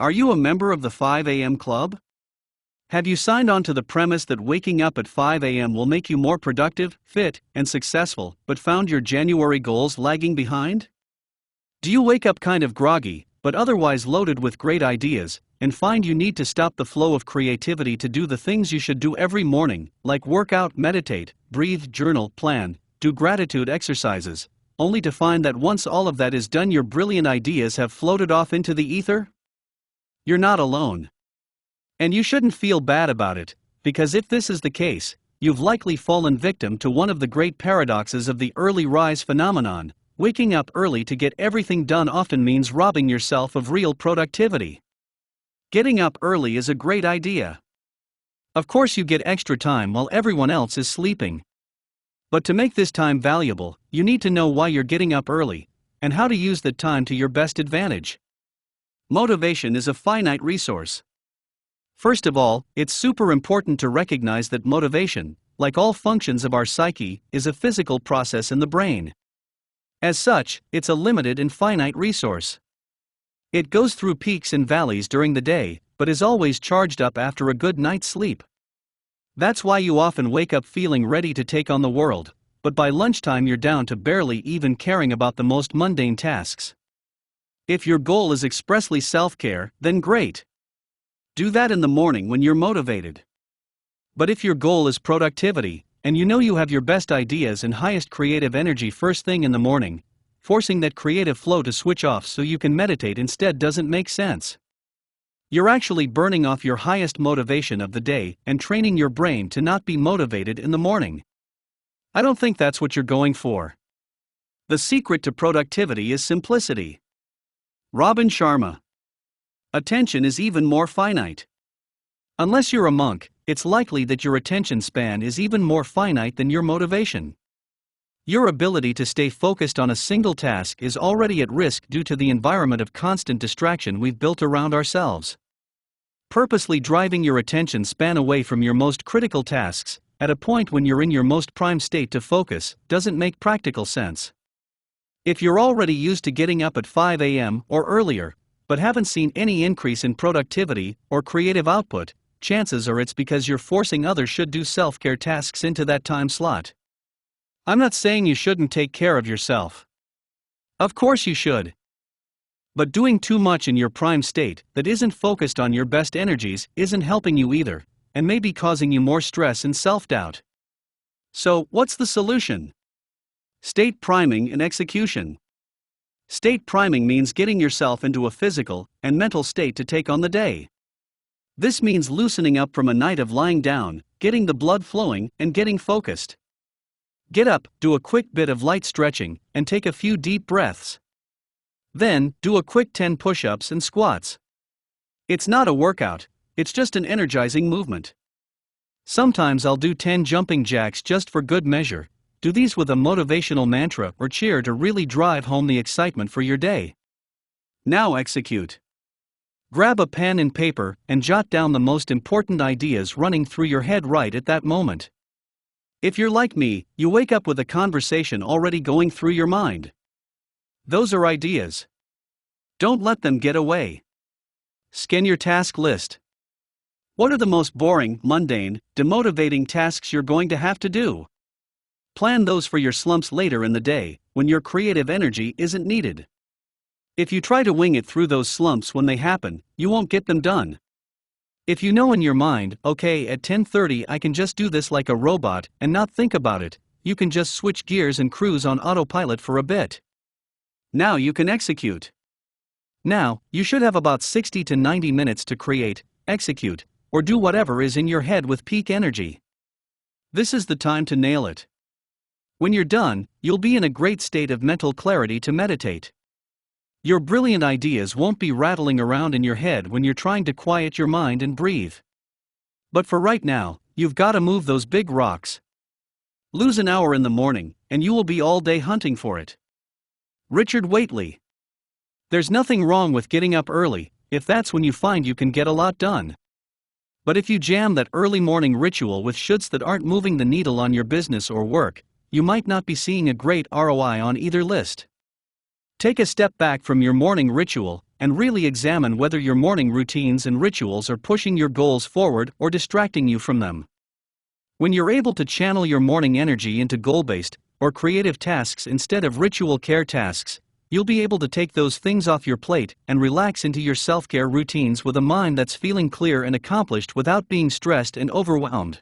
Are you a member of the 5 a.m. club? Have you signed on to the premise that waking up at 5 a.m. will make you more productive, fit, and successful, but found your January goals lagging behind? Do you wake up kind of groggy, but otherwise loaded with great ideas, and find you need to stop the flow of creativity to do the things you should do every morning, like work out, meditate, breathe, journal, plan, do gratitude exercises, only to find that once all of that is done your brilliant ideas have floated off into the ether? You're not alone. And you shouldn't feel bad about it, because if this is the case, you've likely fallen victim to one of the great paradoxes of the early rise phenomenon. Waking up early to get everything done often means robbing yourself of real productivity. Getting up early is a great idea. Of course, you get extra time while everyone else is sleeping. But to make this time valuable, you need to know why you're getting up early, and how to use that time to your best advantage. Motivation is a finite resource. First of all, it's super important to recognize that motivation, like all functions of our psyche, is a physical process in the brain. As such, it's a limited and finite resource. It goes through peaks and valleys during the day, but is always charged up after a good night's sleep. That's why you often wake up feeling ready to take on the world, but by lunchtime you're down to barely even caring about the most mundane tasks. If your goal is expressly self-care, then great. Do that in the morning when you're motivated. But if your goal is productivity, and you know you have your best ideas and highest creative energy first thing in the morning, forcing that creative flow to switch off so you can meditate instead doesn't make sense. You're actually burning off your highest motivation of the day and training your brain to not be motivated in the morning. I don't think that's what you're going for. The secret to productivity is simplicity. Robin Sharma. Attention is even more finite. Unless you're a monk, it's likely that your attention span is even more finite than your motivation. Your ability to stay focused on a single task is already at risk due to the environment of constant distraction we've built around ourselves. Purposely driving your attention span away from your most critical tasks, at a point when you're in your most prime state to focus, doesn't make practical sense. If you're already used to getting up at 5 a.m. or earlier, but haven't seen any increase in productivity or creative output, chances are it's because you're forcing others should do self-care tasks into that time slot. I'm not saying you shouldn't take care of yourself. Of course you should. But doing too much in your prime state that isn't focused on your best energies isn't helping you either, and may be causing you more stress and self-doubt. So, what's the solution? State priming and execution. State priming means getting yourself into a physical and mental state to take on the day. This means loosening up from a night of lying down, getting the blood flowing, and getting focused. Get up, do a quick bit of light stretching, and take a few deep breaths. Then, do a quick 10 push-ups and squats. It's not a workout, it's just an energizing movement. Sometimes I'll do 10 jumping jacks just for good measure. Do these with a motivational mantra or cheer to really drive home the excitement for your day. Now execute. Grab a pen and paper and jot down the most important ideas running through your head right at that moment. If you're like me, you wake up with a conversation already going through your mind. Those are ideas. Don't let them get away. Scan your task list. What are the most boring, mundane, demotivating tasks you're going to have to do? Plan those for your slumps later in the day, when your creative energy isn't needed. If you try to wing it through those slumps when they happen, you won't get them done. If you know in your mind, okay, at 10:30 I can just do this like a robot and not think about it, you can just switch gears and cruise on autopilot for a bit. Now you can execute. Now, you should have about 60 to 90 minutes to create, execute, or do whatever is in your head with peak energy. This is the time to nail it. When you're done, you'll be in a great state of mental clarity to meditate. Your brilliant ideas won't be rattling around in your head when you're trying to quiet your mind and breathe. But for right now, you've got to move those big rocks. Lose an hour in the morning, and you will be all day hunting for it. Richard Waitley. There's nothing wrong with getting up early, if that's when you find you can get a lot done. But if you jam that early morning ritual with shoulds that aren't moving the needle on your business or work, you might not be seeing a great ROI on either list. Take a step back from your morning ritual and really examine whether your morning routines and rituals are pushing your goals forward or distracting you from them. When you're able to channel your morning energy into goal-based or creative tasks instead of ritual care tasks, you'll be able to take those things off your plate and relax into your self-care routines with a mind that's feeling clear and accomplished without being stressed and overwhelmed.